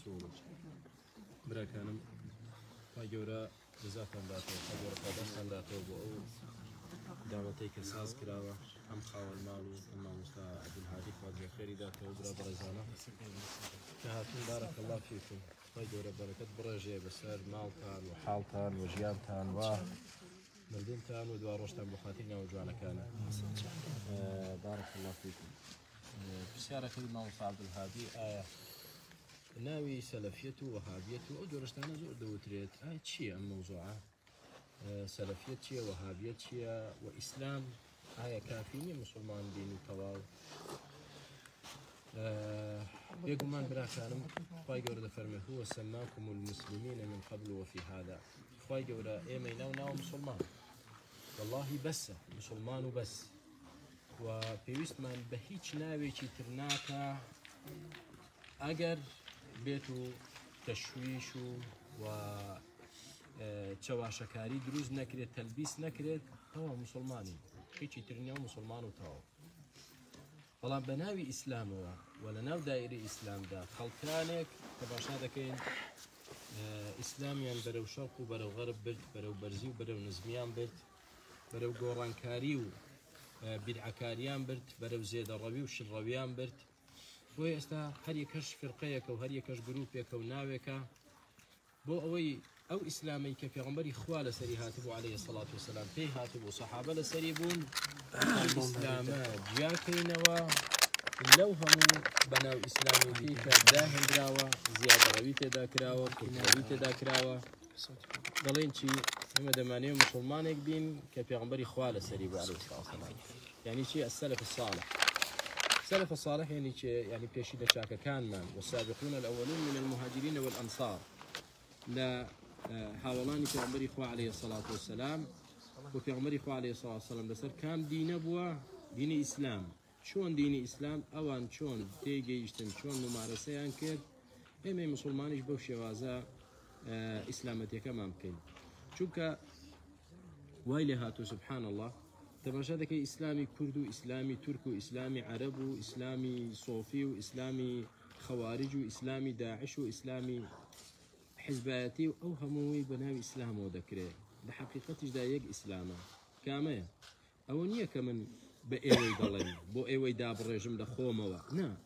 ورسوله براكانم فاجورا جزاكم الله خير فاجورا قدرتان لا توبوا دعوتي كساز كراوة هم خاول مالو أما مستا عبد الهادي فاجر خيري ذاته وبرا برزانة كهاتون بارك الله فيكم فاجورا بركة برجي بسر مالتان وحالتان وجيانتان مردمتان ودواروشتان بخاتينا وجوانا كان بارك الله فيكم بسيارة كلمة موسى عبد الهادي ناوي سلفيته وهابيته أو جورشتانا زور دوتريت تشيا الموضوع سلفية تشيا وهابية تشيا وإسلام كافيني مسلمان دين تواو بيقومان براكانم خواهي قورة فرمي هو سماكم المسلمين من قبل وفي هذا خواهي قورة إيمينا وناو مسلمان والله بس مسلمان وبس وبيوست من بهيج ناوي ترناكا أجر بيتو تشويشو و تشواشكاري دروز نكرت تلبيس نكرت هو مسلماني هيجي ترنيا مسلمان وتاو والله بناوي إسلام ولا ناو دائري إسلام دا خلقانك تباشا دكين إسلاميان برو شرق وبرو غرب برد برو برزي وبرو نزميان برد برو قورانكاري و بدعكاريان برد برو زيد الربي وشرويان برد ويستا هر يكش فرقيك وهر يكش جروبك وناويك بو أوي أو إسلامي كفي غمبري خوال سري هاتبو عليه الصلاة والسلام في هاتبو صحابة لسريبون الإسلام جاكينوا لو همو بناو إسلامي فيك داهن دراوة زيادة رويت داكراوة رويت داكراوة ضلين شي هم دمانيو مسلمانك بين كفي غمبري خوال سريبو عليه الصلاة والسلام يعني شي السلف الصالح السلف الصالح يعني بيشيد شاكا كان من والسابقون الأولون من المهاجرين والأنصار لا حاولاني في عمر إخوة عليه الصلاة والسلام وفي عمر إخوة عليه الصلاة والسلام بس كان دين بوا دين إسلام شون دين إسلام أوان شون تيجي يشتن شون ممارسة ينكر إما مسلمانيش بوشي وازا إسلامتي كما ممكن شوكا وايلي هاتو سبحان الله تماشادك إسلامي كردو إسلامي تركو إسلامي عربو إسلامي صوفي إسلامي خوارج إسلامي داعش إسلامي حزباتي أو هموي بناوي إسلام وذكره بحقيقتش دا يق إسلامه كامية أو نية كمن بأيوي ضلين بو أيوي داب الرجم دا خوموا نا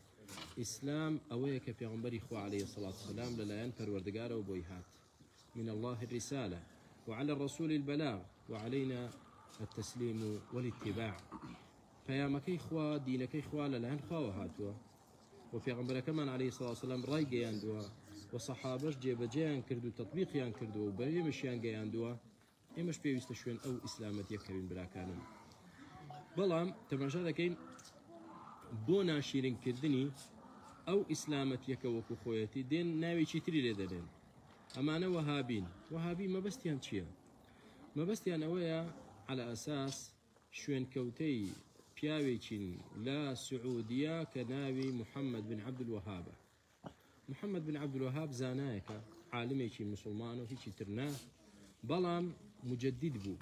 إسلام أويك في عمر إخوة عليه الصلاة والسلام للا ينفر وردقاره وبويهات من الله الرسالة وعلى الرسول البلاغ وعلينا التسليم والاتباع فيا مكي خوا دينك خوا للهن خوا وهاتوا وفي غمبر كمان عليه الصلاة والسلام راي جياندوا وصحابش جيب جيان كردو تطبيق يان كردو وبريمش يان جياندوا إمش بيستشون أو إسلامت يكرين بلا كانوا بلام تماشا دكين بونا شيرين كردني أو إسلامت يكوكو خويتي دين ناوي شتري لدلين أما أنا وهابي ما بستيان شيا ما بستيان أويا على أساس شوين كوتي بياويتشين لا سعودية كناوي محمد بن عبد الوهاب محمد بن عبد الوهاب زانايك عالميشي مسلمان وهيشي ترناه بلام مجدد بو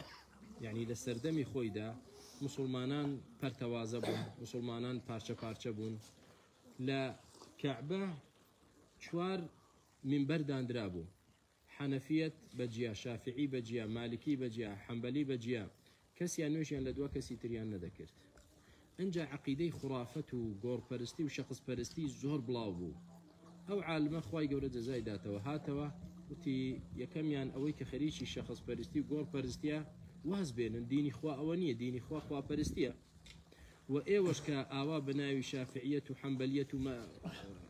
يعني لسردمي خويدا مسلمانان برتوازة بون مسلمانان بارشة بون لا كعبة شوار من بردان درابو حنفية بجيا شافعي بجيا مالكي بجيا حنبلي بجيا كسي نوشيان لدوا كسي تريان ندكرت انجا عقيدي خرافته وقور برستي وشخص برستي زهر بلاوبو او عالم خواي قورة زايداته وهاتوا وتي يكميان اويك خريشي شخص برستي وقور برستيا واز بين ديني خوا اوانية ديني خوا برستيا وايوش كاوا بناوي شافعية وحنبلية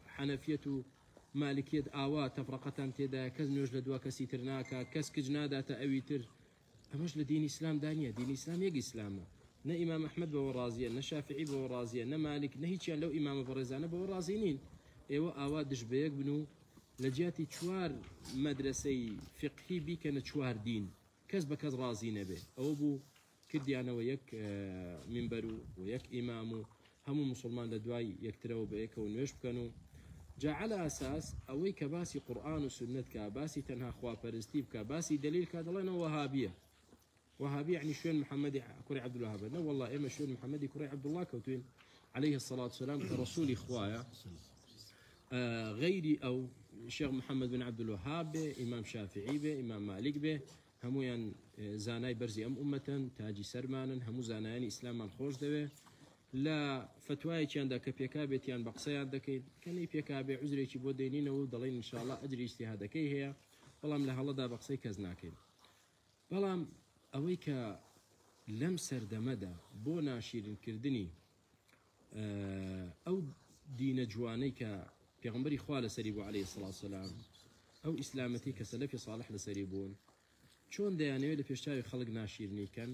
حنفية مالكية آوا تفرقة تدا كز نوج لدوا كسي ترناكا كس كجنادا تأويتر أمش لدين إسلام دانية دين إسلام يجي إسلامه نا إمام أحمد بورازية نا شافعي بورازية نا مالك نا هيك لو إمام برزانة بورازينين إيوا آوا دشبيك بنو لجاتي شوار مدرسي فقهي بيك نشوار دين كز بكز رازينه به أو بو كدي أنا وياك منبرو وياك إمامو هم مسلمان لدواي يكتروا بيك ونوش بكانوا جا على أساس أوي كباسي قرآن وسنة كباسي تنها خوا برستيب كباسي دليل كادلنا وهابية يعني شوين محمد كوري عبد الوهاب لا والله إما شوين محمد كوري عبد الله كوتين عليه الصلاة والسلام كرسول إخوايا غيري أو شيخ محمد بن عبد الوهاب به إمام شافعي به إمام مالك به همویان زانای برزی ئەم ئومەتەن تاجی سەرمانن هەموو زانایانی ئیسلامان خۆش دەوێ لە فتوایەکیاندا کە پێکا بێتیان بە قسەیان دەکەیت کەنەی پێکا بێ عوزرێکی بۆ دێنینەوە و دەڵێن ئینشاءڵڵا ئەجری ئیجتیهادەکەی هەیە بەڵام لە هەڵەدا بە قسەی کەس ناکەین بەڵام ئەوەی کە لەم سەردەمەدا بۆ ناشیرنکردنی ئەو دینە جوانەی کە پێغەمبەری خوا لەسەری بوو عەلەیهی سڵات وسەلام ئەو ئیسلامەتی کە سەلەفی صالح لەسەری بوون چۆن دەیانەوێت لە پێشچاوی خەڵک ناشیرنیکەن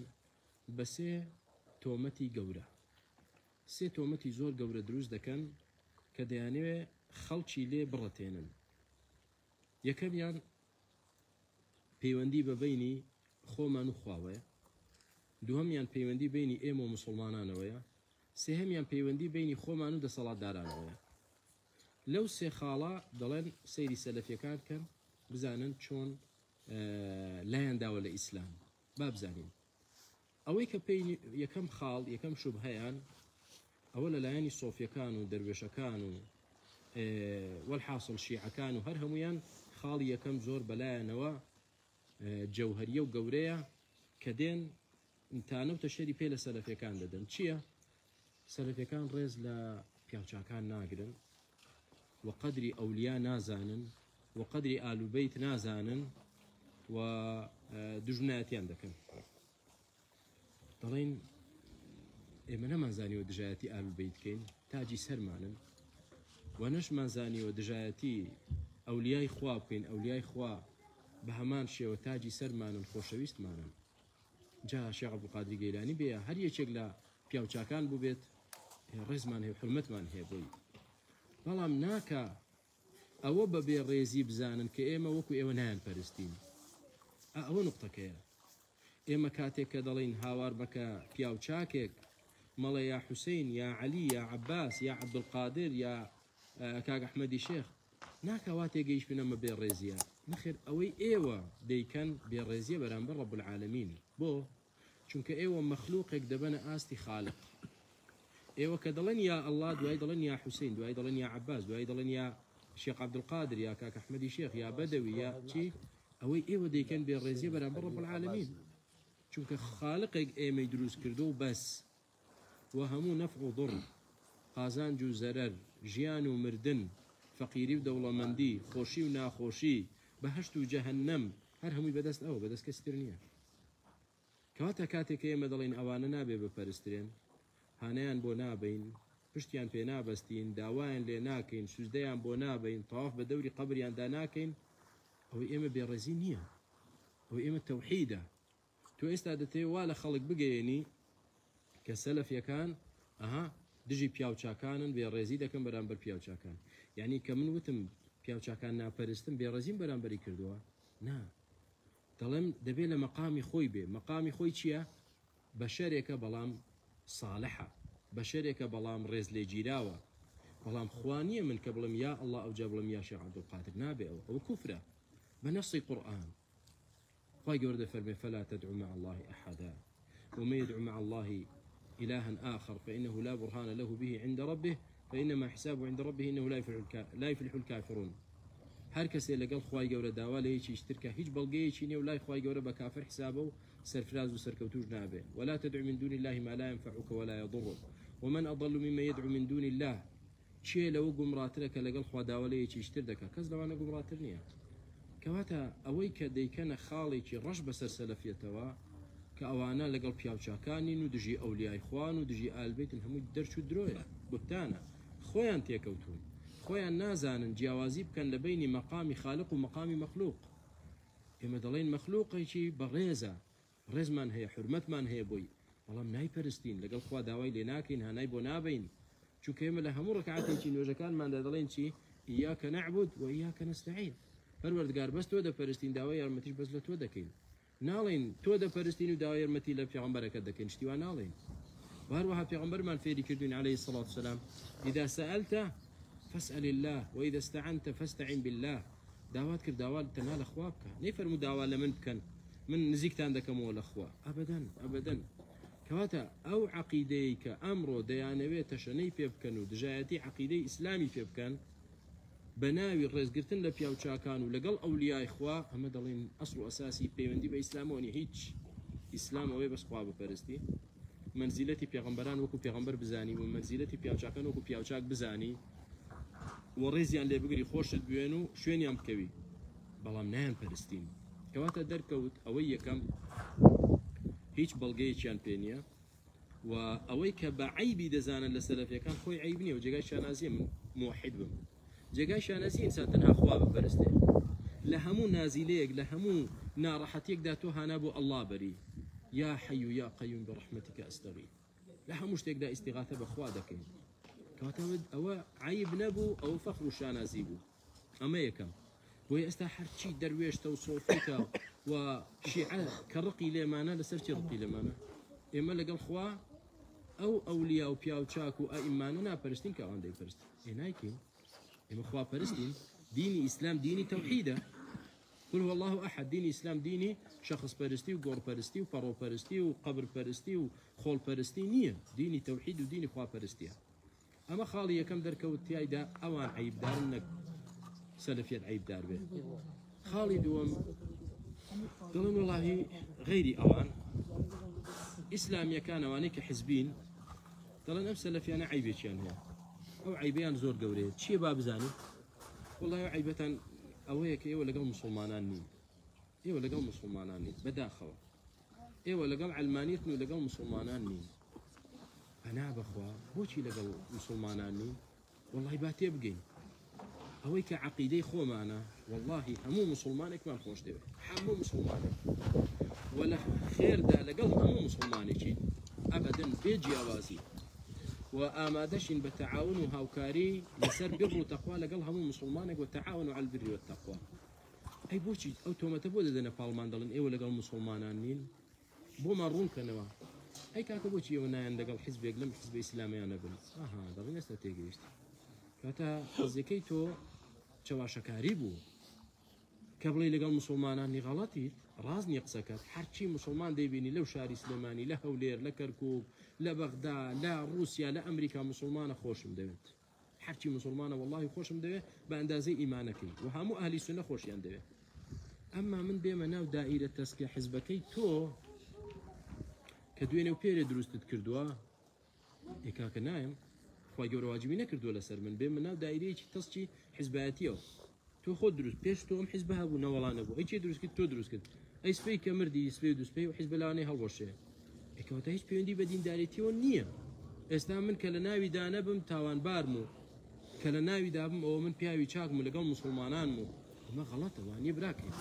بە سێ تۆمەتی گەورە سێ تۆمەتی زۆر گەورە دروست دەکەن کە دەیانەوێت خەڵکی لێ بڕەتێنن یەکەمیان پەیوەندی بە بەینی خۆمان و خواوەیە دووهەمیان پەیوەندی بینی ئێمە و موسڵمانانەوەیە سێهەمیان پەیوەندی بینی خۆمان و دەسەڵاتدارانەوەیە لەو سێ خاڵە دەڵێن سەیری سەلەفیەکان کەن بزانن چۆن لایەنداوە لە ئیسلام با بزانین ئەوەی کە پێی یەکەم خاڵ یەکەم شوبهەیان ئەوە لەلایەنی سۆفیەکان و دەروێشەکان و وەلحاصل شیعەکان و هەر هەمویان خاڵی یەکەم زۆر بەلایەنەوە جەوهەریە و گەورەیە کە دێن تانەوتە شەری پێ لە سەلەفیەکان دەدەن چییە؟ سەلەفیەکان ڕێز لە پیاوچاکان ناگرن و قەدری ئەولیا نازانن و قەدری ئالوبەیت نازانن و دژمنایەتیان دەکەن دەڵێن ئێمە نەمانزانیوە دژایەتی ئالوبەیت بکەین تاجی سەرمانن و نەشمانزانیوە دژایەتی ئەولیای خوا بکەین ئەولیای خوا بە هەمان شێوە تاجی سەرمانن خۆشەویستمانن جا شێخ عەبدولقادری گەیلانی بێ هەر یەکێک لە پیاوچاکان بوو بێت ڕێزمان هەیە حرمەتمان هەیە بۆی بەڵام ناکە ئەوە بە بێڕێزی بزانن کە ئێمە وەکو ئێوە نایان پەرستین ئەوە نقطەکەیە ئێمە کاتێک کە دەڵێن هاوار بەکە پیاوچاکێک مەڵێ یا حوسین یا عەلی یا عەباس یا عەبدولقادر یا کاک ئەحمەدی شێخ ناکە وا تێگەیش بنەمە بێڕێزیە نەخێر ئەوەی ئێوە دەیکەن بێڕێزیە بەرامبەر ڕەب العالەمین بۆ چونکە ئێوە مەخلووقێک دەبەنە ئاستی خالق ئێوە کە دەڵێن یا ئەڵڵا دوای دەڵێن یا حوسین دوای دەڵێن یا عەباس دوای دەڵێن یا شێخ عەبدولقادر یا کاک ئەحمەدی شێخ یا بەدەوی یا چی ئەوەی ئێوە دەیکەن بێڕێزیە بەرامبەر ڕەب العالەمین چونکە خالقێک ئێمەی دروست کردو و بەس و هەموو نەفع و ضڕ قازانج و زەرەر ژیان و مردن فەقیری و دەوڵەمەندی خۆشی و ناخۆشی بەهەشت و جەهەنەم هەر هەمووی بەدەست ئەوە بەدەست کەستر نییە کەواتە کاتێک ئێمە دەڵێن ئەوانە نابێ بپەرسترێن هانەیان بۆ نابین پشتیان پێ نابەستین داوایان لێ ناکەین سوزدەیان بۆ نابین تەواف بە دەوری قەبریاندا ناکەین ئەوەی ئێمە بێڕێزی نییە ئەوەی ئێمە تەوحیدە تۆ ئێستا دەتەوێت وا لە خەڵک بگەیەنی کە سەلەفیەکان ئەها دژی پیاوچاکانن بێڕێزی دەکەن بەرامبەر پیاوچاکان یعنی کە من وتم پیاوچاکان ناپەرستم بێڕێزیم بەرامبەری کردووە نا دەڵێم دەبێت لە مەقامی خۆی بێ مەقامی خۆی چییە؟ بەشەرێکە بەڵام ساڵحە بەشەرێکە بەڵام ڕێز لێ گیراوە بەڵام خوانیە من کە بڵم یا ئەڵڵا ئەوجا بڵم یا شێخ عەبدولقادر نابێ ئەوە کوفرە بنص قرآن خواهي قورد فرمي فلا تدعو مع الله أحدا ومن يدعو مع الله إلها آخر فإنه لا برهان له به عند ربه فإنما حسابه عند ربه إنه لا يفلح الكافرون هر کسی لەگەڵ خی گەورە داوا لە هیچی شترکە هیچ بەڵگەیەکی نیە و لای خی گەورە بە کافر حسابە و سەرفراز و سەرکەوتوش نابێ ولا تدعو من دون الله ما لا ينفعك ولا يضرك ومن أضل ممن يدعو من دون الله چێ لەوە گومڕاترە کە لەگەڵ خوا داوا لە هیچی شتر دەکات کەس لەوانە گومڕاتر نییە کەواتە ئەوەی کە دەیکەنە خاڵێکی ڕەش بەسەر سەلەفیەتەوە کە ئەوانە لەگەڵ پیاوچاکانین و دژی ئەولیای خوان و دژی ئالبەیتن هەمووی دەرچ و درۆیە بوتانە خۆیان تێکەوتون خۆیان نازانن جیاوازی بکەن لە بینی مەقامی خالق و مەقامی مەخلوق ئێمە دەڵێن مەخلوقێکی بەڕێزە ڕێزمان هەیە حرمەتمان هەیە بۆی بەڵام نایپەرستین لەگەڵ خوا داوای لێ ناکەین هانای بۆ نابین چونکە ئێمە لە هەموو ڕکعاتێکی نوێژەکانماندا دەڵێن چی ئیاکە نەعبود و ئیاکە نەستەعین پەروەردگار بەس تۆ دەپەرستین داوای یارمەتیش بەس لە تۆ دەکەین ناڵێن تۆ دەپەرستین و داوای یارمەتی لە پێغەمبەرەکەت دەکەین شتیوان ناڵێن وهروەها پێغەمبەرمان فێری کردوین عليه الصلاة والسلام إذا سألت فاسأل الله وإذا استعنت فاستعن بالله داوات کرد داوات تەنها لە خوا بکە نەیفەرموو داوا لە من بکەن من نزیکتان دەکەمەوە لە خوا ئەبەدەن ئەبەدەن کەواتە ئەو عەقیدەی کە ئەمڕۆ دەیانەوێت تەشەنەی پێ بکەن و دژایەتی عەقیدەی ئیسلامی پێ بکەن بناوي ڕێزگرتن لە پیاوچاکان و لەگەڵ ئەولیای خوا ئەمە دەڵێن ئەسڵ و ئەساسی پەیوەندی بە ئیسلامەوەنی هیچ ئیسلام ئەوەی بەس خوا بپەرستی منزیلەتی پێغەمبەران وەکو پێغەمبەر بزانی و منزیلەتی پیاوچاکان وەکو پیاوچاک بزانی و ڕێزیان لێ بگری خۆشت بوێن و شوێنیان بکەوی بەڵام نایان پەرستین کەواتە دەرکەوت ئەوەی یەکەم هیچ بەڵگەیەکیان پێ نییە و ئەوەی کە بە عیبی دەزانن لە سەلەفیەکان خۆی عیب نییە و جێگای شانازیە من موحید بم جێگای شانازی ئینسان تەنها خوا بپەرستێ لە هەموو نازیلەیەک لە هەموو ناڕەحەتیەکدا تۆ هانا بۆ ئەڵڵا بەری یا حەی و یا قەیوم بڕەحمەتیکە ئەستەغیث لە هەموو شتێکدا ئیستیغاثە بەخوا دەکەین کەواتە ئەوە عیب نەبوو ئەوە فەخر و شانازی بوو ئەمە یەکەم بۆیە ئێستا هەرچی دەروێشتە و سۆفیتە و شیعە کە ڕقی لێمانە لەسەر چی ڕقی لێمانە ئێمە لەگەڵ خوا ئەو ئەولیا و پیاوچاک و ئەئیمانە ناپەرستین کە ئەوان دەیپەرستین نایکەین ئێمە خوا پەرستین دینی ئیسلام دینی تەوحیدە قل هو الله أحد ديني إسلام ديني شخص برستي وقور برستي وفرو برستي وقبر برستي وخول برستي نية ديني توحيد وديني خوا برستيها أما خالي كم دركوتي دا أوان عيب دار إنك سلفيات عيب دار به خالي دوم قالوا والله غيري أوان إسلام كان وانيك حزبين قالوا نفس سلفيانا عيبيش يعني أو عيبيان زور قوري شي باب زاني والله عيبتان ئەوەیە کە ئێوە لەگەڵ مسلمانان نین ئێوە لەگەڵ مسلمانان نین بەداخەوە ئێوە لەگەڵ علمانیتن و لەگەڵ مسلمانان نین پەنا بەخوا بۆچی لەگەڵ مسلمانان نین وەڵڵاهی با تێبگەین ئەوەی کە عەقیدەی خۆمانە وەڵڵاهی هەموو مسلمانێکمان خۆش دەوێت هەموو مسلمانێک وە لە خێردا لەگەڵ هەموو مسلمانێکی ئەبەدەن بێ جیاوازی وآمادشين بالتعاون وهاوكاري لسر بر وتقوى لقل هم مسلمانك والتعاون على البر والتقوى اي بوشي او توما تبود دنا بالمان دلن اي ولا قال مسلمانين بو مارون كنوا اي كاكو بوشي يونا عندك حزب يقلم حزب اسلامي انا بن اها دغنا استراتيجيست كاتا زكيتو شواشكاري بو قبل لقال مسلمانان غلطي رازني قسكت حرشي مسلمان ديبيني لو شاري سليماني لا هولير لا كركوك لا بغداد لا روسيا لا امريكا مسلمانه خوشم دوت حرشي مسلمانه والله خوشم دوت باندازي ايمانك وهمو اهل السنه خوشيان دوت اما من بما ناو دائره تسكي حزبكي تو كدوينه وبيري دروست تكردوا ايكاك نايم خواي جور واجبي نكردوا لسر من بما ناو دائره تسكي حزباتيو تو خود دروست بيش تو ام حزبها ابو نوالان ابو اي شي دروست كد تو دروست كد اي سبي كمردي سبي دو سبي وحزب لاني هالوشه اكوتا هیچ پەیوەندی بە دینداریەتیەوە نییە ئێستا من کە لە ناوی دانەبم تاوانبارم و کە لە ناوی دابم ئەوە من پیاوی چاکم و لەگەڵ مسلمانانم و ئەمە غەڵەتە وانییە براکەین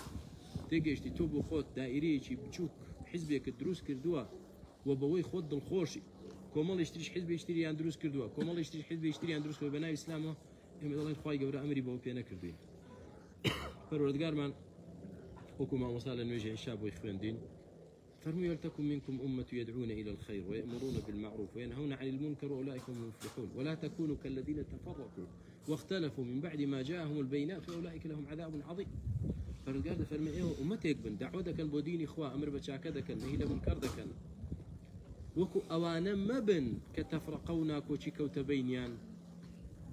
تێگەیشتی تۆ بۆ خۆت دائیرەیەکی بچووک حیزبێکت دروست کردووە و بەوەی خۆت دڵخۆشی کۆمەڵیش تریش حیزبێشتریان دروست کردووە کۆمەڵیش تریش حیزبێشتریان دروست کردووە بە ناوی ئیسلامەوە ئێمە دەڵێن خوای گەورە ئەمری بەوە پێ نەکردووین پەروەردگارمان وەکو مامۆستا لە نوێژی عیشا بۆی خوێندین فرموا ولتكن منكم أمة يدعون إلى الخير ويأمرون بالمعروف وينهون عن المنكر وأولئك هم المفلحون ولا تكونوا كالذين تفرقوا واختلفوا من بعد ما جاءهم البينات وأولئك لهم عذاب عظيم فرقاد فرمي إيه أمتك بن دعوتك البودين إخوة أمر بشاكدك نهي لمنكردك وكو أوانا مبن كتفرقونا كوشي كوتبينيان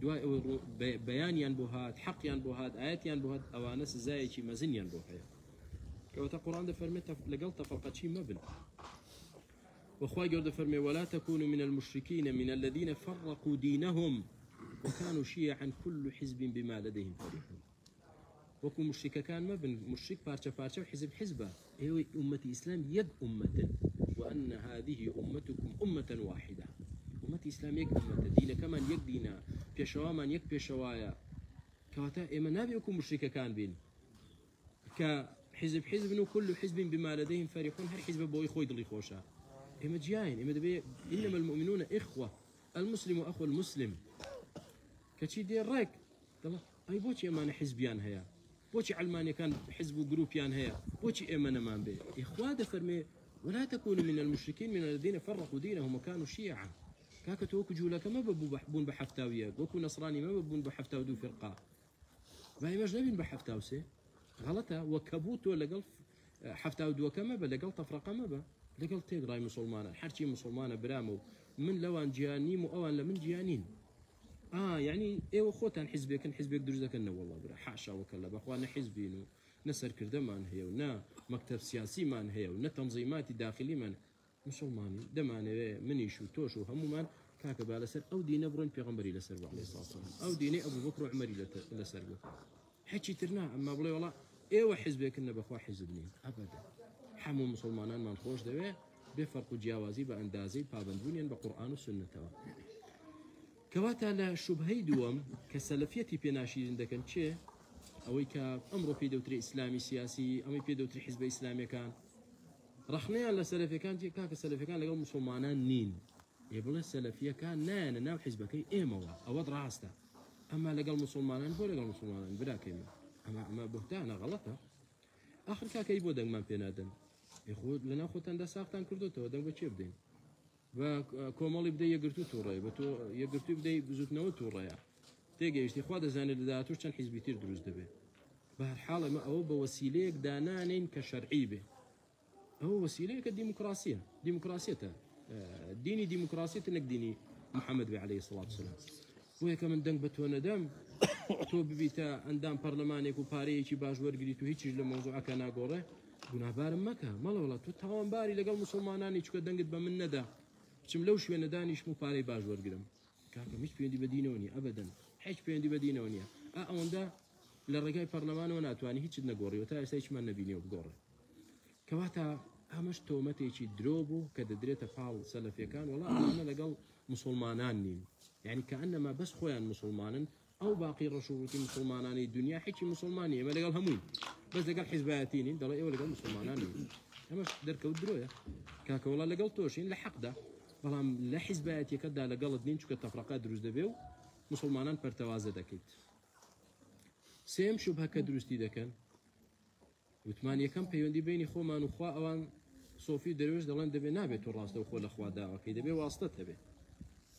دواء بيانيان بوهات حقيان بوهات آياتيان بوهات أوانا سزايشي مزنيان بوهات كوتا قرآن ده فرمي لقل تفرقت شيء مبن وأخوة جود فرمي ولا تكونوا من المشركين من الذين فرقوا دينهم وكانوا شيعا كل حزب بما لديهم فرحون وكو مشركة كان مبن مشرك بارشا بارشا وحزب حزبه هي أمة إسلام يد أمة وأن هذه أمتكم أمة واحدة أمة إسلام يك أمة دين كمان يك دينا بيشوا من يك بيشوايا كوتا إما نبيكم مشركة كان بين حزب حزب وكل حزب بما لديهم فرحون هر حزب بوي خوي دلي خوشا اما جاين اما دبي انما المؤمنون اخوه المسلم اخو المسلم كشي دير راك طلع اي بوشي امان حزبيان هيا بوشي علماني كان حزب وجروبيان هيا بوشي امان مان بي اخوه فرمي ولا تكونوا من المشركين من الذين فرقوا دينهم وكانوا شيعا كاكتو وكو جولاك ما ببون بحفتاويه وكو نصراني ما ببون بحفتاو دو فرقه باي ماش نبين بحفتاوسي غلطة وكبوتو لقل حفتاو دوكا مبا لقل تفرقة مبا لقل تيقراي مسلمانة حرشي مسلمانة برامو من لوان جيانيم اوان لمن جيانين يعني ايوه خوتان حزبك حزبك دروزك انه والله برا حاشا وكلا باخوانا حزبين نسر كردمان هي ونا مكتب سياسي مان هي ونا تنظيمات داخلي من مسلماني دمان منيش وتوش وهمومان كاك بالسر او دين برون بيغمبري لسر عليه الصلاه والسلام او ديني ابو بكر وعمري لسر حكي ترنا اما بلا والله ايوه حزبك انه باخوا حزبني ابدا حمو مسلمانان ما نخوش دبي بفرق جیاوازی بە ئەندازەی پابندبوونیان بە قورئان و سنتەوە کەواتە لە شوبهەی دووەم کە سەلەفیەتی پێناشیرن دەکەن چێ ئەوەی کە ئەمڕۆ پێی دەوترێت ئیسلامی سیاسی ئەمەی پێ دەوتری حیزبە ئیسلامیەکان ڕەخنەیان لە سەلەفیەکان چێ کاکە سەلەفیەکان لەگەڵ موسڵمانان نین ێ بڵێ سەلەفیەکان نایەنە ناو حیزبەکەی ئێمەوە ئەوەت ڕاستە ئەمما لەگەڵ موسڵمانان بۆ لەگەڵ موسڵمانان براکەیمە ئەمە بوهتانە غەڵەتە آخر کاکەی بۆ دەنگمان پێ نادەن خۆت لەناو خۆتاندا ساختان کردوتەوە دەنگ بە چێ بدەین بە کۆمەڵی بدەی یەکگرتو تووڕێ بە تۆ یەکگرتوی بدەی بزوتنەوە تووڕەیە تێگەیشتی خوا دەزانێت لە داهاتوو چەند حیزبیتر دروست دەبێت بە هەر حاڵ ئەمە ئەوە بە وەسیلەیەک دانانین کە شەرعی بێ ئەوە وەسیلەیەکە دیموکراسیە دیموکراسیەتە دینی دیموکراسیەتە نەک دینی محەممەد بێ عەلەیهی سڵات وسەلام بۆ یەکە من دەنگ بە تۆ نەدەم تۆ ببیتە ئەندام پەرلەمانێک و پارەیەکی باش وەرگریت و هیچیش لە مەوزوعەکە ناگۆڕێ گوناهبارم مەکە مەڵە وڵات تۆ تاوانباری لەگەڵ موسڵمانانی چکە دەنگت بە من نەدا بچم لەو شوێنە دانیشم و پارەی باش وەرگرم کاکە هیچ پەیوەندی بە دینەوە نییە ئەبەدەن هیچ پەیوەندی بە دینەوە نییە ئەوەندە لە ڕێگای پەرلەمانەوە ناتوانانی هیچت نەگۆڕیەوە تا ئێستا هیچمان نەبینیەوە بگۆڕێ کەواتە ئەمەش تۆمەتێکی درۆ بوو کە دەدرێتە پاڵ سەلەفیەکان وەڵا ئەمە لەگەڵ موسڵمانان نین یعنی کەئەنەما بەس خۆیان موسڵمانن ئەو باقی ڕەشوڕوتی موسڵمانانی دنیا هیچی موسڵمانی ئێمە لەگەڵ هەمووی بەس لەگەڵ حیزبایەتی نین دەڵێ ئێوە لەگەڵ موسڵمانان نین ئەمەش دەرکەوت درۆیە کاکە وەڵا لەگەڵ تۆشین لە حەقدا بەڵام لە حیزبایەتیەکەتدا لەگەڵت نین چونکە تەفرەقە دروست دەبێ و موسڵمانان پەرتەوازە دەکەیت سێم شوبهەکە دروستی دەکەن وتمان یەکەم پەیوەندی بینی خۆمان و خوا ئەوان سۆفی دەروێش دەڵێن دەبێ نابێت و ڕاستە و خۆ لە خوا داواکەی دەبێ واستەت هەبێ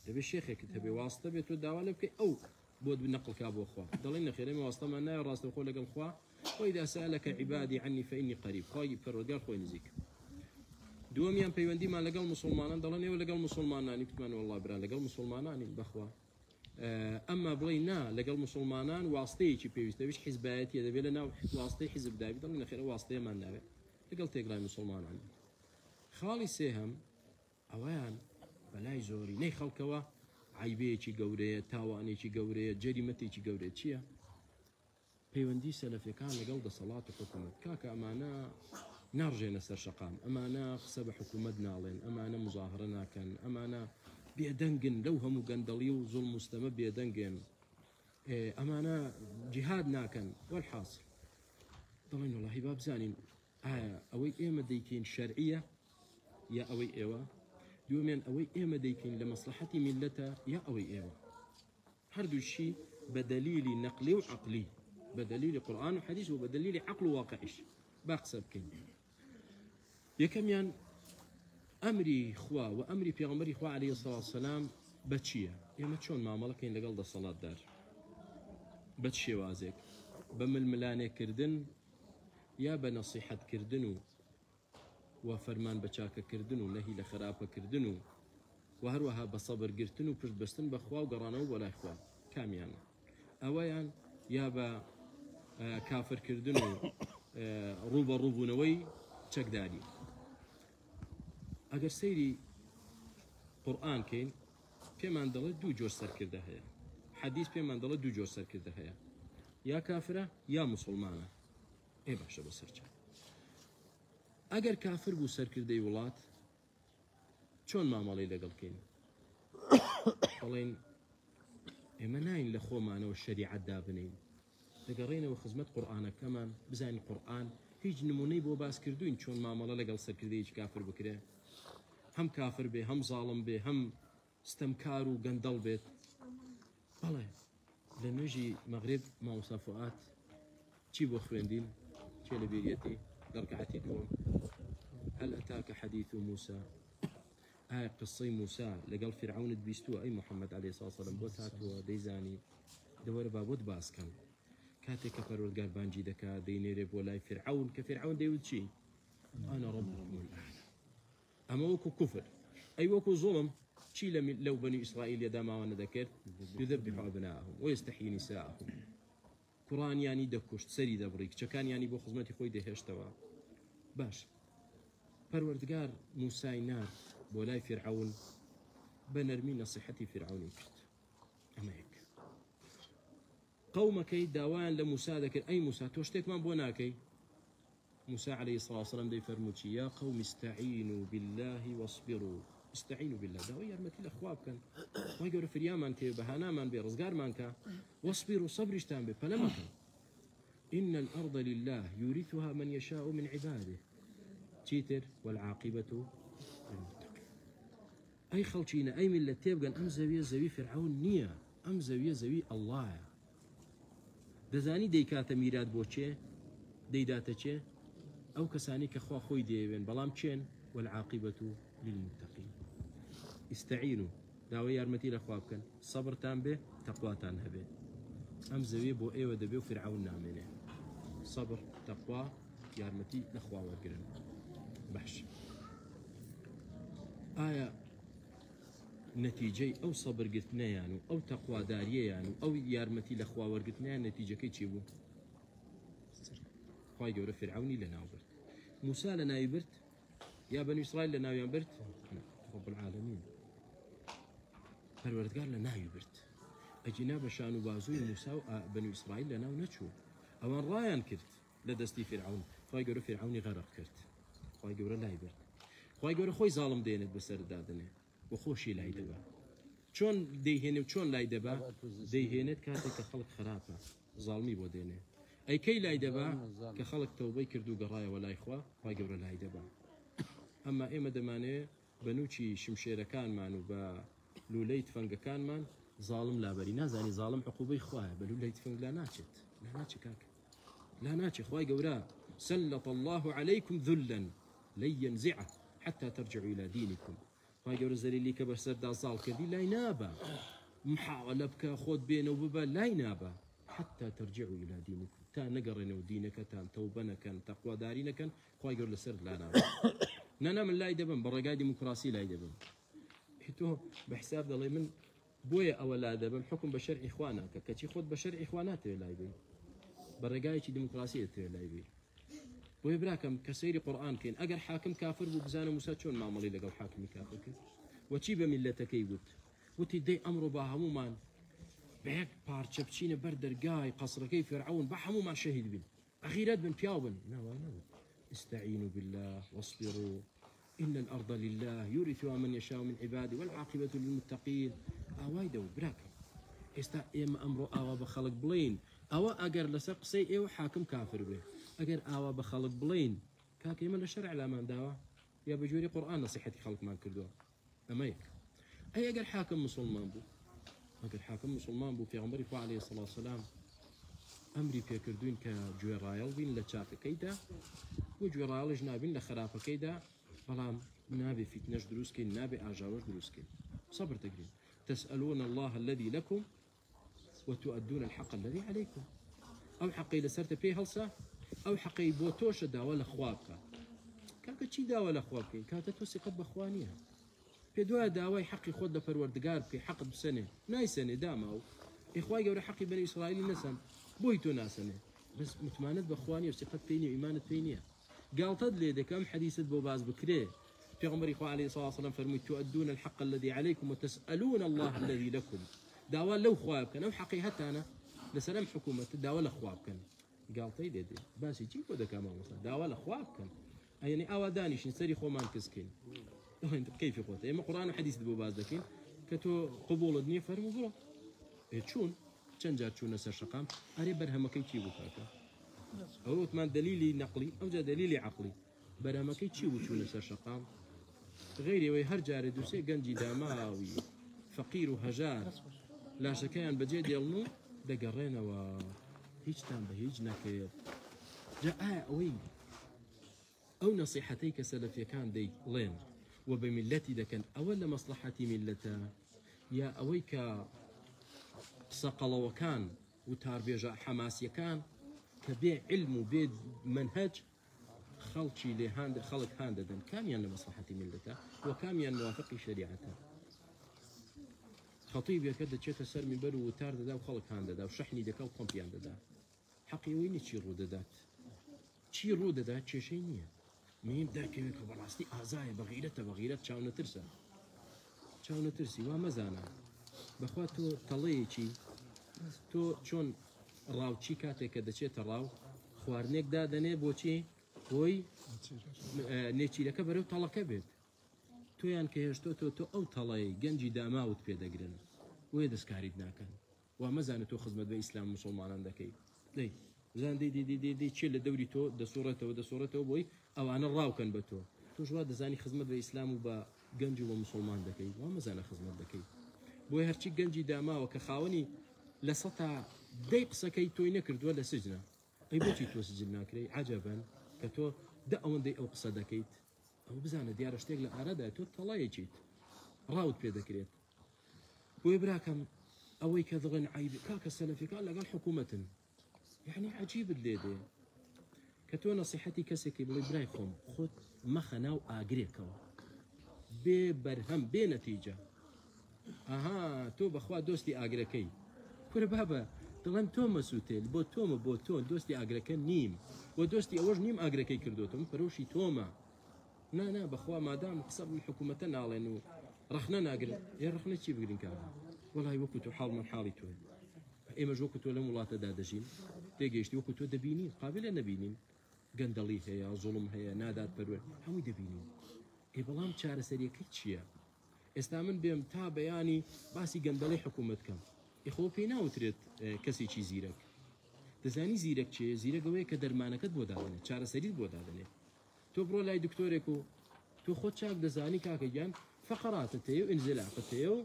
دەبێ شێخێکت هەبێ واستە بێت و داوا لێ بکەی ئەو بۆ نەقڵکا بۆ خوا دەڵێن نەخێرەمە واستەمان نایە ڕاستە خۆ لەگەڵ خوا وإذا سألك عبادي عني فإني قريب خواهی پەروەردگار خۆی نزیک دووەمیان پەیوەندیمان لەگەڵ موسڵمانان دەڵێن ئێوە لەگەڵ موسڵمانانی پتمان وەڵڵا برا لەگەڵ موسڵمانانی بەخوا ئەمما بڵێ نا لەگەڵ موسڵمانان واستەیەکی پێویستە ویش حیزبایەتیە دەبێت لە ناو واستەی حیزب دابێت دەڵێن نەخێرە واستەیەمان ناوێت لەگەڵ تێگڵای موسڵمانان خاڵی سێهەم ئەوەیان بەلای زۆرینەی خەڵکەوە عیبەیەکی گەورەیە تاوانێکی گەورەیە جەریمەتێکی گەورەیە چییە؟ پەیوەندی سەلەفیەکان لەگەڵ دەسەڵات و حکوومەت کاکە ئەمانە ناڕژێنە سەر شەقام ئەمانە قسە بە حکوومەت ناڵێن ئەمانە مزاهرە ناکەن ئەمانە بێدەنگن لەو هەموو گەندەڵی و زوڵم و ستەمە بێدەنگن ئەمانە جیهاد ناکەن وەرحاصل دەڵێن وەڵاهی با بزانین ئایا ئەوەی ئێمە دەیکەین شەرعیە یا ئەوەی ئێوە دووەمیان ئەوەی ئێمە دەیکەین لە مەسلحەتی میلەتە یا ئەوەی ئێوە هەردووشی بە دەلیلی نەقلی و عەقلی بدليل القرآن وحديث وبدليل عقل واقعش باقصد بكين يكميان أمري خوا وأمري بيغمري خوا عليه الصلاة والسلام بتشيا يما تشون ما ملكين لقلد الصلاة دار بتشي وازك بململانة كردن يا بنصيحة كردنو وفرمان بچاك كردنو نهي لخرابة كردنو وهروها بصبر قرتنو برش بستن بخوا وقرانو ولا إخوا كاميان أويان يا با كافر كردن و ڕوبە ڕووبوونەوەی چەکداری ئەگەر سەیری قورئان کەین پێمان دەڵێت دوو جۆر سەرکردە هەیە حەدیث پێمان دەڵێت دوو جۆر سەرکردە هەیە یا کافرە یا موسڵمانە ئێ باشە بە سەرچاو ئەگەر کافر بوو سەرکردەی وڵات چۆن مامەڵەی لەگەڵکەین بەڵێن ئێمە ناین لە خۆمانەوە شەریعەت دابنین دەگەڕێنەوە خزمەت قورئانەکەمان بزانین قورئان هیچ نمونەی بۆ باس کردوین چۆن مامەڵە لەگەڵ سەرکردەیەکی کافر بکرێ هەم کافر بێ هەم زاڵم بێ هەم ستەمکار و گەندەڵ بێت بەڵێ لە نوێژی مەغرب مامۆستا فوئاد چی بۆ خوێندین چێ لە بیریەتی لە ڕکعەتی دووەم هەل ئەتاکە حەدیث موسى ئایا قسەی موسا لەگەڵ فرعونت بیستووە ئەی محەممەد عەلەیهی سڵات وسەلام بۆ هاتووە دەیزانی دەوەرە با بۆت باسکەم کاتێک کە پەروەردگار بانگی دەکات دەینێرێ بۆ لای فرعون کە فرعون دەیوت چی ئەنا ڕەبوکم الأعلى ئەمە وەکو کوفر ئەی وەکو زوڵم چی لو بني إسرائيل يداما ذكر يذبح أبناءهم ويستحيي نساءهم قرآن يعني دكوشت سري دبريك كان يعني بو خزمتي خوي دهشتوا باش پروردگار موسى نار بولاي فرعون بنرمي نصيحتي فرعون كرت أما هيك قومك داوان لموسى ذكر أي موسى توشتك من بوناكي موسى عليه الصلاة والسلام دي فرموتي يا قوم استعينوا بالله واصبروا استعينوا بالله داوي يرمتي الأخواب كان ما يقولوا في اليمن كي بهانا من برزقار من كان واصبروا صبر اشتان به فلما كان إن الأرض لله يورثها من يشاء من عباده تيتر والعاقبة للمتقين أي خلشينا أي ملة تبقى أم زوي فرعون نية أم زوي الله دزاني ديكاتا ميراد بوچه ديداتا چه أو كساني كخوا خوي ديبن بلام چين والعاقبة للمتقين استعينوا داوي يارمتي لأخواب كان صبر تان به تقوى تان هبه أم زوي بو ايوه دبيو فرعون نامنه صبر تقوى يارمتي لأخوا وقرن بحش آية نتيجة أو صبر قلتنا يعني أو تقوى دارية يعني أو يارمتي لأخوا ورقتنا نتيجة كي تشيبو خواهي قولة فرعوني لنا وبرت موسى لنا يبرت يا بني إسرائيل لنا يبرت رب العالمين پروردگار لنا يبرت أجينا بشانو بازوي موسى بني إسرائيل لنا ونشو أوان رايان كرت لدستي فرعون خواهي قولة فرعوني غرق كرت خواهي قولة لا يبرت خواهي قولة خوي ظالم دينت بسر دادنه وخوشي لا يدبا چون ديهنه وچون لا يدبا ديهنت كاتك خلق خرافة ظالمي بو دينه أي كي لا يدبا كخلق توبي كردو قرايا ولا إخوة خواهي قولة لا يدبا أما إما دمانه بنوشي شمشيرة كان مانو با لوليت فنق كان مان ظالم لا بري نازاني ظالم عقوبي خواه بلوليت فنق لا ناتشت لا ناتش كاك لا ناتش خواهي قولة سلط الله عليكم ذلا لن ينزعه حتى ترجعوا إلى دينكم خواهي قولة زليلي كبر سردا صال كذي لا ينابا محاولة بك خود بينه وببا لا ينابا حتى ترجعوا إلى دينكم تا نقرنوا دينك تا توبنا كان تقوى دارينا كان خواهي قولة سرد لا نابا نانا من لا يدبن برقاء ديمقراسي لا يدبن حتوه بحساب دلي من بويا أولا دبن حكم بشرع إخوانك كتي خود بشرع إخوانات لا يبين برقاء ديمقراسية لا يبين بوي براكم كسيري قرآن كين أجر حاكم كافر وبزانه موسى شون معمولي لقوا حاكم كافر كين وشي بملتك يقول وتدي أمره باهمومان بهيك بارتشا بتشينا بردرقاي قصر كيف فرعون بحمومان شهيد بين أخيرات بن بياوبن نو استعينوا بالله واصبروا إن الأرض لله يورثها من يشاء من عباده والعاقبة للمتقين أوايدو براكم استا إما أمره آوا بخلق بلين أوا أجر لسقسي إيو حاكم كافر به أجر آوا بخلق بلين كاكي من الشرع لا من داوا يا بجوري قرآن نصيحتي خلق ما كردوها أميك أي أجر حاكم مسلمان بو أجر حاكم مسلمان بو في عمر عليه الصلاة والسلام أمري في كردوين كجورايل بين لشاف كيدا وجورايل جنابين لخرافة كيدا فلام نابي فتنش دروسكين نابي أجاروش دروسكين صبر تقريب تسألون الله الذي لكم وتؤدون الحق الذي عليكم أو حقي لسرت بيه هلسا أو حقي بوتوش داوى لأخوابك كاكا تشي داوى لأخوابك كاكا توسي قد بأخوانيها في دواء داوى حقي خود لفروردقار في حق بسنة ناي سنة داماو إخوائي قولوا حقي بني إسرائيل نسم بويتو ناسنة بس متماند بأخواني وثقة فيني وإيمانة فيني قال تدلي ذا كم حديثة بوباز بكريه في عمر إخوة عليه الصلاة والسلام فرمي تؤدون الحق الذي عليكم وتسألون الله الذي لكم داوى لو خواب كان أو حقي حتى أنا لسلام حكومة داوى لأخواب كان قال تيدي دي بس يجيب وده كمان مثلا داوى لأخواب كان يعني أوا دانيش نسري خو مان كسكين أنت كيف يقول إما قرآن وحديث بوباز لكن كتو قبول الدنيا فرموا برا شون تشنجار شون نسر شقام أري برهم كي تجيبوا كاكا أو ثمان دليلي نقلي أو جا دليلي عقلي برهم كي تجيبوا شون نسر شقام غيري ويهر جاري دوسي جنجي داماوي فقير وهجار لا شكيان بجيد يلنو دقرينا و هيج تام بهيج نكير جاء أوي أو نصيحتي كسلفي كان دي لين وبملتي ده كان أول مصلحتي ملتا يا أويك صقل وكان وتربية حماسية كان كبيع علم وبيد منهج خلشي لهاند خلق هانددن كان ين مصلحتي ملته وكان ين موافق شريعته خەتیبێکە دەچێتە سەر میبەر و وتار دەدا و خەڵکان دەدا و شەحنی دەکا و پۆمپیان دەدا حەقیەوەی نی چی ڕوو دەدات چی ڕوو دەدات کێشەی نییە میم دەرکەوێت کە بەڕاستی ئازایە بەغیرەتە بەغیرەت چاو نەترسە چاو نەترسی وا مەزانە بەخوا تۆ تەڵەیەکی تۆ چۆن ڕاوچی کاتێک کە دەچێتە ڕاو خواردنێک دادەنێ بۆچی بۆی نێچیرەکە بەرەو تەڵەکە بێت تۆیان کە هێشتۆ تۆ ئەو تەڵەی گەنجی داماوت پێدەگرن وێ دەستکاریت ناکەن وا مەزانێت تۆ خزمەت بە ئیسلام مسلمانان دەکەی دەی بزان دی چێ لە دەوری تۆ دەسۆڕێتەوە بۆی ئەوانە ڕاوکەن بە تۆ تۆش وا دەزانی خزمەت بە ئیسلام و بە گەنج و بە مسلمان دەکەی وا مەزانە خزمەت دەکەی بۆی هەرچی گەنجی داماوە کە خاوەنی لە سەتا دەی قسەکەی تۆی نەکردووە لە سجنە ئەی بۆچی تۆ سجن ناکرێ عەجەبەن کە تۆ دە ئەوەندەی ئەو قسە دەکەیت ئەو بزانە دیارە شتێک لە ئارەدا تۆ تەڵایەکیت ڕاوت پێ دەکرێت بۆیە براکەم ئەوەی کە دڵێن عیب کاکە سەلەفیەکان لەگەڵ حکوومەتن یعنی عەجیبت لێ دێ کە تۆ نەسیحەتی کەسێکی بڵێ برای خۆم خۆت مەخە ناو ئاگرێکەوە بێ بەرهەم بێ نەتیجە ئاها تۆ بەخوا دۆستی ئاگرەکەی کورە بابە دڵێم تۆ مەسووتێت بۆ تۆمە بۆ تۆ دۆستی ئاگرەکە نیم بۆ دۆستی ئەوەش نیم ئاگرەکەی کردوتم پەرۆشی تۆمە نا بەخوا مادام قسە حکوومەتە ناڵێن و ڕخنە ناگرن ێ ڕخنە چی بگرین کار وەڵای وەکو تۆ حاڵمان حاڵی تۆی ئێمەش وەکو تۆ لەم وڵاتەدا دەژین تێگەیشتی وەکو تۆ دەبینین قابلە نەبینین گەندەڵی هەیە زوڵم هەیە نادات پەروەر هەمووی دەبینین ئێ بەڵام چارەسەریەکەی چییە ئێستا من بێم تا بەیانی باسی گەندەڵی حکوومەت کەم ئێخۆ پێی ناوترێت کەسێکی زیرەک دەزانی زیرەک چێ زیرەکەوەیە کە دەرمانەکەت بۆ دادنێت چارەسەریت بۆ دادنێت تۆ بڕۆ لای دکتۆرێک و تۆ خۆت چاک دەزانی کاکە گیان فقراتت هەیە و ئینزلاقت هەیە و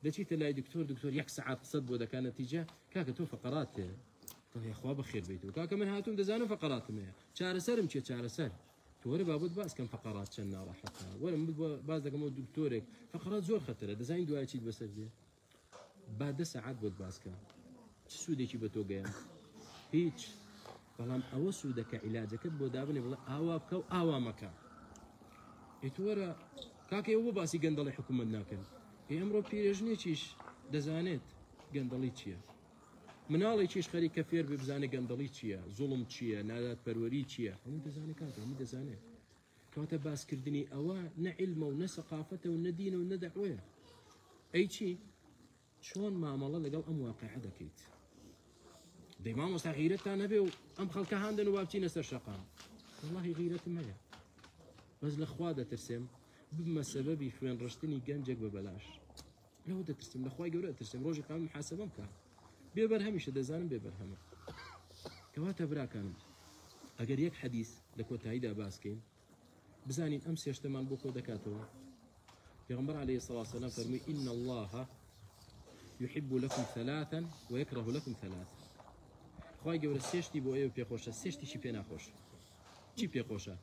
دەچیتە لای دکتۆر یەک سەعات قسەت بۆ دەکات نەتیجە کاکە تۆ فقرات هەیە خوا بەخێر بیتەوە کاکە من هاتووم دەزانم فقراتم هەیە چارەسەرم چێ چارەسەر تۆ وەرە بابەت باس کەم فقرات چەند ناڕەحەتە وەرە من باز دەکەمەوە دکتۆرێک فقرات زۆر خەتەرە دەزانی دوای چیت بەسەر دێ با 10 ساعات بۆت باسکە چ سوودێکی بە تۆ گەیان هیچ بەڵام ئەوە سوودەکە عیلاجەکەت بۆ دابنێ بڵێ ئاوا بکە و ئاوا مەکە ئێتوەرە کاکە ئێوە بۆ باسی گەندەڵی حکوومەت ناکەن ئەمڕۆ پیرێژنێکیش دەزانێت گەندەڵی چییە مناڵێکیش خەریک کە فێر بێ بزانێت گەندەڵی چییە زوڵم چییە نادات پەروەری چییە هەموو دەزانێت کاکە هەموو دەزانێت کەواتە باسکردنی ئەوە نە عیلمە و نە سەقافەتە و نە دینە و نە دەعوەیە ئەی چی چۆن مامەڵە لەگەڵ ئەم واقعە دەکەیت دەی مامۆستا غیرەتتان هەبێ و ئەم خەڵکە هاندن و وابچینە سەر شەقام وەڵاهی غیرەتم هەیە بەس لە خوا دەترسێم ببمە سەبەبی خوێن ڕشتنی گەنجێک بە بەلاش لەوە دەترسم لە خوای گەورە دەترسم ڕۆژی قیامەت محاسەبەم بکە بێبەر هەمیشە دەزانم بێبەر هەمە کەواتە براکانم ئەگەر یەک حەدیث لە کۆتاییدا باسکەین بزانین ئەم سێشتەمان بۆ کۆ دەکاتەوە پێغەمبەر عەلەیهی سەڵاتو وەسەلام فەرمووی ئین الله يحب لكم ثلاثا ويكره لكم ثلاثا خوای گەورە سێشتی بۆ ئێوە پێخۆشە سێشتیشی پێ ناخۆش چی پێخۆشە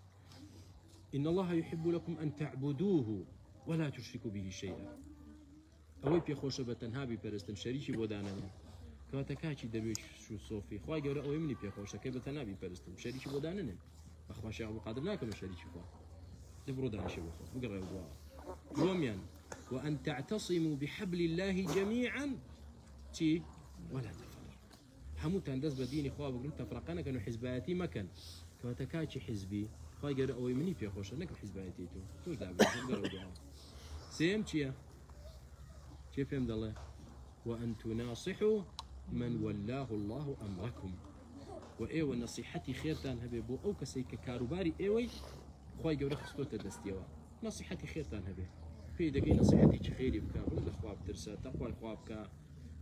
إن الله يحب لكم أن تعبدوه ولا تشركوا به شيئا ئەوەی پێخۆشە بە تەنها بیپەرستن شەریکی بۆ دانەنێن کەواتە کاکی دەبێت شو سۆفی خوای گەورە ئەوەی منی پێخۆشە کە بە تەنها بیپەرستن شەریکی بۆ دانەنێن بەخوا شێخ عەبدولقادر ناکەمە شەریکی خوا دەبڕۆ دانیشە بۆ خۆ بگەڕێ بۆ دووەمیان وأن تعتصموا بحبل الله جميعا تي ولا تفرقوا هەمووتان دەست بە دینی خوا بگرن تەفرەقە نەکەن و حیزبایەتی مەکەن کەواتە کاکی حیزبی خوای گەورە ئەوەی منی پێخۆشە نەکە حیزبایەتی تۆ تۆش دابێت سێم چییە چێ پێم دەڵێ وأن تناصحوا من ولاه الله أمركم وإيوة نصيحتي خيرتان هبه بو أو كسي كاروباري إيوي خوای گەورە خستۆتە دەستیەوە نصيحتي خيرتان هبه پێی دەگەی نصيحتي چ خێری بکە بڵێ لە خوا بترسە تەقوای خوا بکە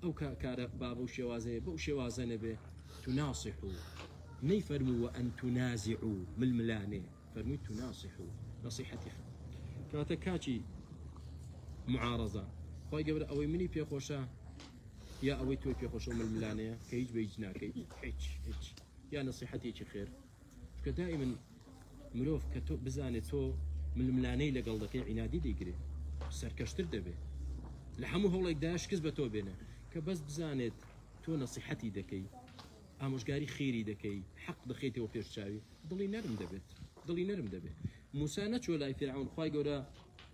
ئەو کارە بابە و شێوازەیە بەو شێوازە نەبێ تناصحوا نەیفەرموو وأن تنازعوا ململانێ فەرمووی تناصحوا نصيحتي کەواتە کاچی معارەزە خوای گەورە ئەوەی منی پێخۆشە یا ئەوەی تۆی پێخۆشە و ململانەیە کە هیچ بە هیچ ناکەیت هیچ یا نصيحتێکی خێر چکە دائما مرۆڤ کە تۆ بزانێت تۆ ململانەی لەگەڵ دەکەی عینادی دەیگرێت سەرکەشتر دەبێت لە هەموو هەوڵێکدا شکست بە تۆ بێنە کە بەس بزانێت تۆ نصيحەتی دەکەی ئامۆژگاری خێری دەکەی حەق دەخێتەوە پێش چاوی دڵی نەرم دەبێت موسا نەچۆ لای فیرعون خوای گەورە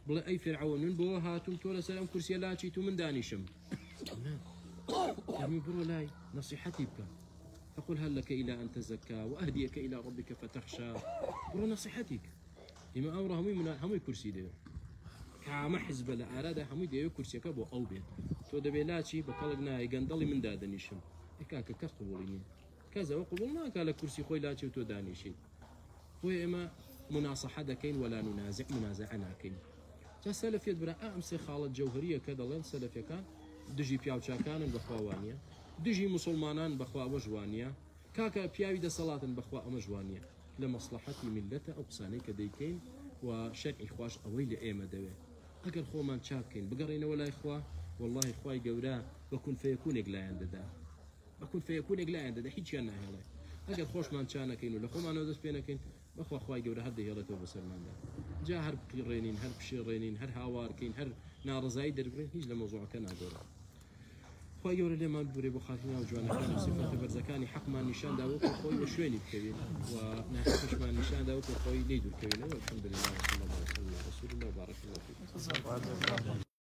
بڵێ ئەی فێرعەون من بۆ هاتوم تۆ لەسەر ئەم کورسیە لاچیت و من دانیشم يعني برو لاي نصيحتي بك فقل هل لك إلى أن تزكى وأهديك إلى ربك فتخشى برو نصيحتك إما أمر همي كرسي ديو كعما حزب لأراد همي ديو كرسي كبو أو بيت تو دبيلاتي بقلقنا يقندلي من دادنيشم إكاك كقبوليني كذا وقبولنا قال كرسي خوي لاتي وتو دانيشي هو إما مناصحة دكين ولا منازعنا كين جا سلف يدبر أمسي خالد جوهرية كذا لين سلف كان دژی پیاوچاکانن بەخوا وانە دژی مسلمانان بەخوا ئەمە جوانە کاکە پیاوی دەسەڵاتن بەخوا ئەمە جوانە لە مەسلحەتی میلەتە ئەو قسانەی کە دەیکەین و شەرعی خوش ئەوەی لە ئێمە دەوێت ئەگەر خۆمان چاکەین بگەڕێنەوە لای خوا والله خوای گەورە بەکون فەیەکونێک لایەن دەدا بەکون فەیەکونێک لایەن دەدا هیچیان ناهێڵێ ئەگەر خۆشمان چانەکەین و لە خۆمانەوە دەست پێ نەکەین بەخوا خوای گەورە هەر دەهێڵێتەوە بەسەرماندا جا هەر بقیڕێنین هەر پشێڕێنین هەر هاوارکەین هەر ناڕزایی دەربڕین هیچ لە مەوزوعەکە ناگۆڕێ خوای گەورە لێمان بورێ بۆ خاتمە و جوانەکان و سفەتە بەرزەکانی حەقمان نیشاندا وەکو خۆی بە شوێنی بکەوین و ناحەقیشمان نیشاندا وەکو خۆی لێ دوورکەوینەوە الحەمدولله صلی الله علیه و سلم رسول الله بارك الله فیک